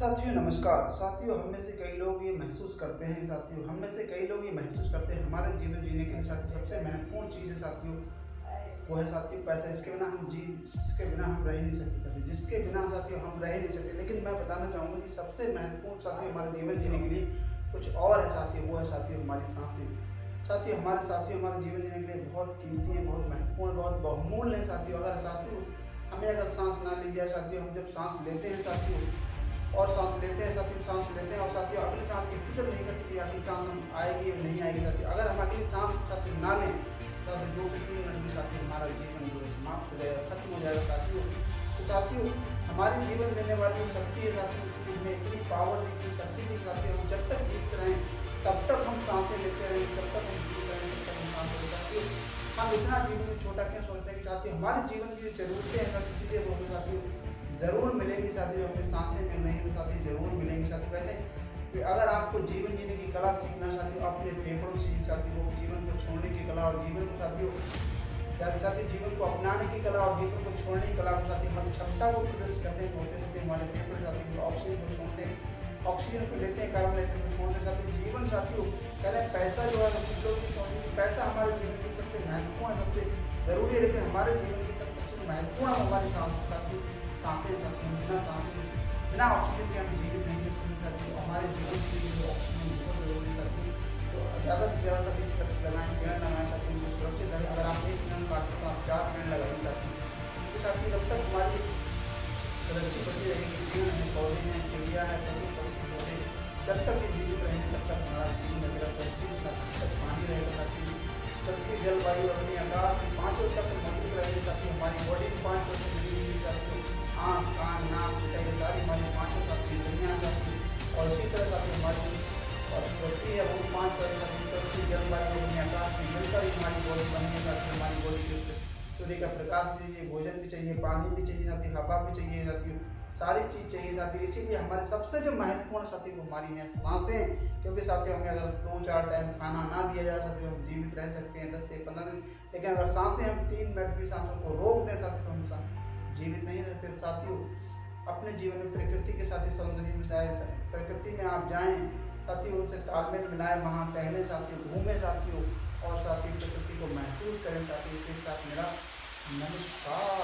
साथियों नमस्कार। साथियों हम में से कई लोग ये महसूस करते हैं साथियों हम में से कई लोग ये महसूस करते हैं हमारे जीवन जीने के लिए साथियों सबसे महत्वपूर्ण चीज़ है साथियों, वो है साथियों पैसा। इसके बिना हम जी जिसके बिना हम रह ही नहीं सकते साथियों, जिसके बिना साथियों हम रह ही नहीं सकते। लेकिन मैं बताना चाहूँगा कि सबसे महत्वपूर्ण साथियों हमारे जीवन जीने के लिए कुछ और है साथियों, वो है साथियों हमारी सांसें। साथियों हमारे सांसें हमारे जीवन जीने के लिए बहुत कीमती है, बहुत महत्वपूर्ण, बहुत बहुमूल्य है साथियों। अगर साथियों हमें अगर सांस ना ली जाए साथियों, हम जब सांस लेते हैं साथियों और सांस लेते हैं साथियों, सांस लेते हैं और साथियों अगली सांस की फिक्र नहीं करते कि अगली सांस हम आएगी या नहीं आएगी साथियों। अगर हम अगली सांस साथियों ना लें तो 2 से 3 मिनट में साथियों हमारा जीवन जो है समाप्त हो जाएगा, खत्म हो जाएगा साथियों। तो साथियों हमारे जीवन देने वाली जो शक्ति है साथियों, उसमें इतनी पावर इतनी शक्ति की साथियों, हम जब तक जीवित रहें तब तक हम सांसें लेते रहें, जब तक हम जीवित रहें तब तक हम सांसें लेते साथियों। हम इतना जीवन में छोटा क्यों सोचते हैं कि साथियों हमारे जीवन की जो ज़रूरतें हैं साथियों, चीज़ें वो हमें साथियों ज़रूर मिलेंगी साथियों, हमें सांसें मिल रही हैं साथियों, ज़रूर मिलेंगी साथियों। कहते हैं कि अगर आपको जीवन जीने की कला सीखना साथियों, अपने फेफड़ों से ही साथियों वो जीवन को छोड़ने की कला और जीवन को साथियों साथियों जीवन को अपनाने की कला और जीवन को छोड़ने की कला को साथियों हमारी क्षमता को प्रदर्शित करने को होते साथियों हमारे फेफड़े साथियों ऑक्सीजन को छोड़ते हैं, ऑक्सीजन को लेते हैं, कार्बन डाइऑक्साइड को छोड़ते हैं साथियों। जीवन साथियों कह रहे हैं पैसा जो है कुछ लोग समझते हैं पैसा हमारे जीवन की सबसे महत्वपूर्ण सबसे जरूरी है, लेकिन हमारे जीवन की सबसे महत्वपूर्ण हमारी सांस साथियों, सांसें साथियों। बिना ऑक्सीजन के हम जीवित नहीं रह सकते साथियों। हमारे जीवन के लिए ऑक्सीजन बहुत जरूरी है साथियों। तो ज़्यादा से ज़्यादा सभी लगाएं, पेड़ लगाएं साथियों, उनको सुरक्षित रहें। अगर आप 1 पेड़ काटते तो आप 4 पेड़ लगाएं साथियों। तो साथियों जब तक हमारी प्रगति बनी रहेगी, पेड़ हैं, पौधे हैं, चिड़िया है, पशु पक्षी पौधे जब तक ये जीवित रहेंगे तब तक हमारा जीवन रहेगा साथियों। तब तक पानी रहेगा साथियों, पृथ्वी जलवायु अपनी आकाश में 5 वर्ष तक मौजूद रहेगी साथियों। हमारी बॉडी 5% बनी हुई साथियों, आँख कान नाक ये सारी हमारी 5 साथियों दुनिया साथियों। और इसी तरह साथियों हमारी और पृथ्वी है वो 5% पृथ्वी जलवायु अपनी आकाश में मिलकर ही हमारी बॉडी बनी है साथियों। हमारी बॉडी के सूर्य का प्रकाश भी चाहिए, भोजन भी चाहिए, पानी भी चाहिए साथियों, हवा भी चाहिए साथियों, सारी चीज़ चाहिए साथियों। इसीलिए हमारे सबसे जो महत्वपूर्ण साथियों बीमारी है सांसें, क्योंकि साथियों हमें अगर 2-4 टाइम खाना ना दिया जाए साथियों हम जीवित रह सकते हैं 10 से 15 दिन, लेकिन अगर सांसें हम 3 मिनट भी सांसों को रोक दें साथियों तो हम जीवित नहीं रहते साथियों। अपने जीवन में प्रकृति के साथ सौंदर्य में जाए, प्रकृति में आप जाएं साथियों, उनसे तालमेल मिलाएं, वहाँ टहलें साथियों, घूमें साथियों और साथियों प्रकृति को महसूस करें साथियों। इसके साथ मेरा नमस्कार।